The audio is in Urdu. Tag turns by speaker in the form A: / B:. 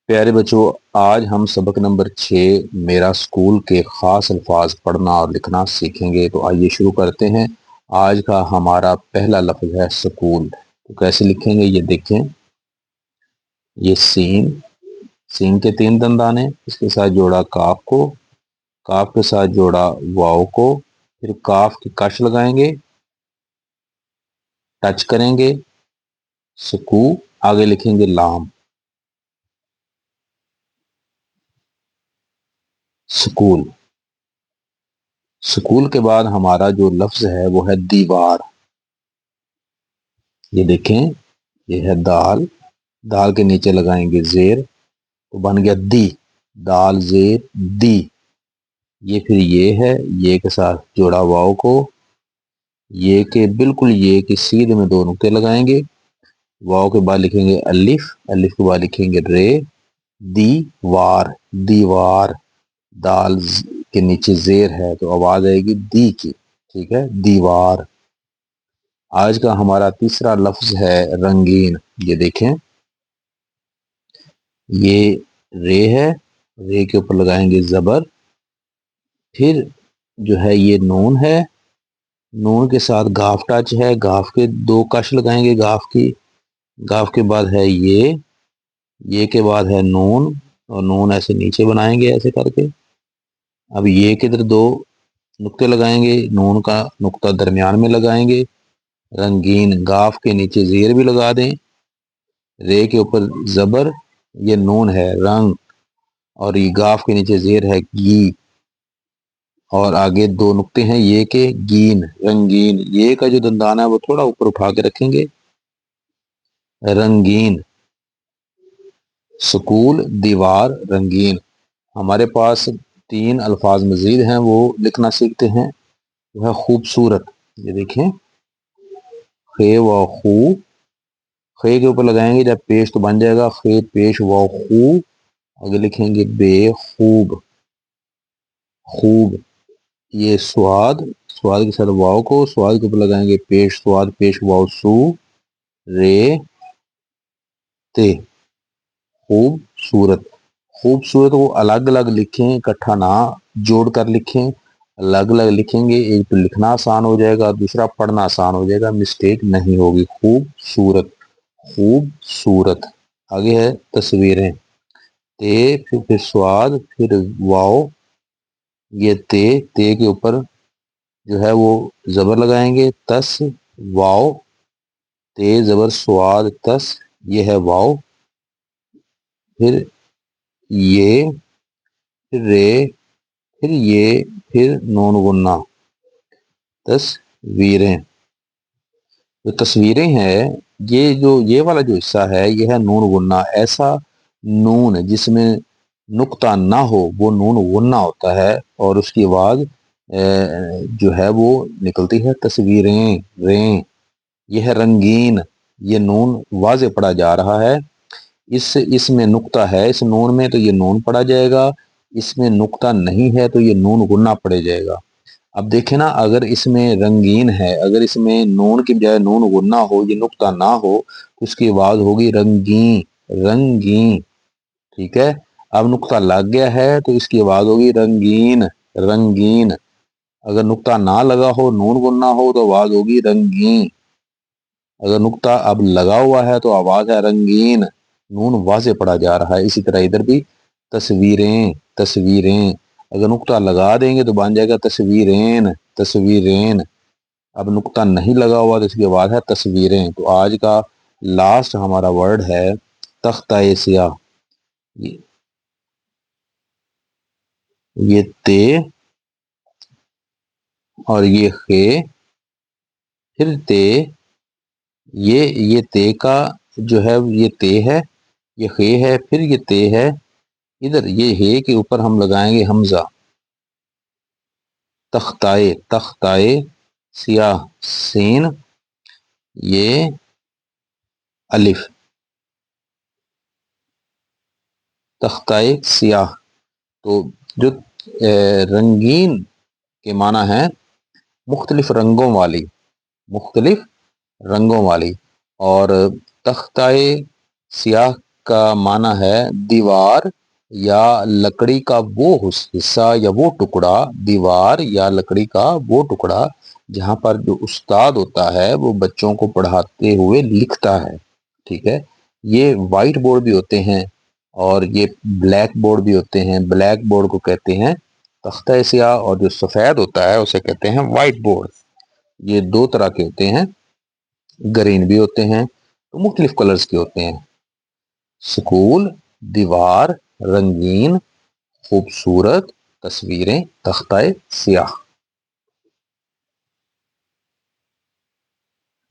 A: پیارے بچوں، آج ہم سبق نمبر 6 میرا اسکول کے خاص الفاظ پڑھنا اور لکھنا سیکھیں گے۔ تو آئیے شروع کرتے ہیں۔ آج کا ہمارا پہلا لفظ ہے سکول۔ تو کیسے لکھیں گے یہ دیکھیں۔ یہ سین کے 3 دندان ہیں، اس کے ساتھ جوڑا کاف کو، کاف کے ساتھ جوڑا واؤ کو، پھر کاف کی کش لگائیں گے، ٹچ کریں گے، سکو، آگے لکھیں گے لام، سکول۔ سکول کے بعد ہمارا جو لفظ ہے وہ ہے دیوار۔ یہ دیکھیں، یہ ہے دال، دال کے نیچے لگائیں گے زیر، تو بن گیا دی، دال زیر دی۔ یہ پھر یہ ہے، یہ کے ساتھ جوڑا واؤ کو، یہ کے بالکل یہ کے سیدھے میں 2 نقطے لگائیں گے، واؤ کے بعد لکھیں گے الف، الف کے بعد لکھیں گے رے، دیوار، دیوار، دال کے نیچے زیر ہے تو آواز آئے گی دی کی، ٹھیک ہے، دیوار۔ آج کا ہمارا تیسرا لفظ ہے رنگین۔ یہ دیکھیں، یہ رے ہے، رے کے اوپر لگائیں گے زبر، پھر جو ہے یہ نون ہے، نون کے ساتھ گاف ٹچ ہے، گاف کے 2 کش لگائیں گے، گاف کی، گاف کے بعد ہے یہ کے بعد ہے نون، اور نون ایسے نیچے بنائیں گے ایسے کر کے۔ اب یہ کے ادھر 2 نقطے لگائیں گے، نون کا نقطہ درمیان میں لگائیں گے، رنگین، گاف کے نیچے زیر بھی لگا دیں، رے کے اوپر زبر، یہ نون ہے رنگ، اور یہ گاف کے نیچے زیر ہے گی، اور آگے 2 نقطے ہیں یہ کے، گین، رنگین، یہ کا جو دندانہ ہے وہ تھوڑا اوپر اٹھا کے رکھیں گے، رنگین۔ سکول، دیوار، رنگین۔ ہمارے پاس 3 الفاظ مزید ہیں، وہ لکھنا سیکھتے ہیں۔ وہ ہے خوبصورت۔ یہ دیکھیں، خے و خو، خے کے اوپر لگائیں گے جب پیش تو بن جائے گا خے پیش و خو، آگے لکھیں گے بے خوب، خوب۔ یہ سواد، سواد کے ساتھ واؤ کو، سواد کے اوپر لگائیں گے پیش سواد پیش واؤ سو، رے تے، خوبصورت۔ خوبصورت کو الگ الگ لکھیں، اکٹھا نہ جوڑ کر لکھیں، الگ الگ لکھیں گے، ایک تو لکھنا آسان ہو جائے گا، دوسرا پڑھنا آسان ہو جائے گا، مسٹیک نہیں ہوگی۔ خوبصورت، خوبصورت۔ آگے ہے تصویریں، تے پھر سواد پھر واؤ، یہ تے کے اوپر جو ہے وہ زبر لگائیں گے، تس واؤ، تے زبر سواد تس، یہ ہے واؤ، پھر یہ، پھر رے، پھر یہ، پھر نون غنہ، تصویریں۔ جو تصویریں ہیں، یہ والا جو حصہ ہے یہ ہے نون غنہ۔ ایسا نون جس میں نقطہ نہ ہو وہ نون غنہ ہوتا ہے، اور اس کی آواز جو ہے وہ نکلتی ہے تصویریں، ریں۔ یہ ہے رنگین، یہ نون واضح پڑھا جا رہا ہے، اس میں نقطہ ہے، اس نون میں تو یہ نون پڑھا جائے گا، اس میں نقطہ نہیں ہے تو یہ نون غنہ پڑھے جائے گا۔ اب دیکھیں نا، اگر اس میں رنگین ہے، اگر اس میں نون کی بجائے نون غنہ ہو، یہ نقطہ نہ ہو، تو اس کی آواز ہوگی رنگین، رنگین، ٹھیک ہے۔ اب نقطہ لگ گیا ہے تو اس کی آواز ہوگی رنگین، رنگین۔ اگر نقطہ نہ لگا ہو، نون غنہ ہو، تو آواز ہوگی رنگین۔ اگر نقطہ اب لگا ہوا ہے تو آواز ہے رنگین، نون واضح پڑھا جا رہا ہے۔ اسی طرح ادھر بھی تصویریں، تصویریں، اگر نقطہ لگا دیں گے تو بن جائے گا تصویرین، تصویرین۔ اب نقطہ نہیں لگا ہوا تو اس کی آواز ہے تصویریں۔ تو آج کا لاسٹ ہمارا ورڈ ہے تختہ سیاہ۔ یہ تے اور یہ خے، پھر تے، یہ تے کا جو ہے یہ تے ہے، یہ خے ہے، پھر یہ تے ہے، ادھر یہ ہے کے اوپر ہم لگائیں گے حمزہ، تختائے، تختائے سیاہ، سین، یہ الف، تختائے سیاہ۔ تو جو رنگین کے معنی ہے مختلف رنگوں والی، مختلف رنگوں والی، اور تختائے سیاہ کا معنی ہے دیوار یا لکڑی کا وہ حصہ یا وہ ٹکڑا، دیوار یا لکڑی کا وہ ٹکڑا جہاں پر جو استاد ہوتا ہے وہ بچوں کو پڑھاتے ہوئے لکھتا ہے، ٹھیک ہے۔ یہ وائٹ بورڈ بھی ہوتے ہیں اور یہ بلیک بورڈ بھی ہوتے ہیں۔ بلیک بورڈ کو کہتے ہیں تختہ سیاہ، اور جو سفید ہوتا ہے اسے کہتے ہیں وائٹ بورڈ۔ یہ دو طرح کے ہوتے ہیں، گرین بھی ہوتے ہیں، مختلف کلرز کے ہوتے ہیں۔ سکول، دیوار، رنگین، خوبصورت تصویریں، تختہ سیاہ۔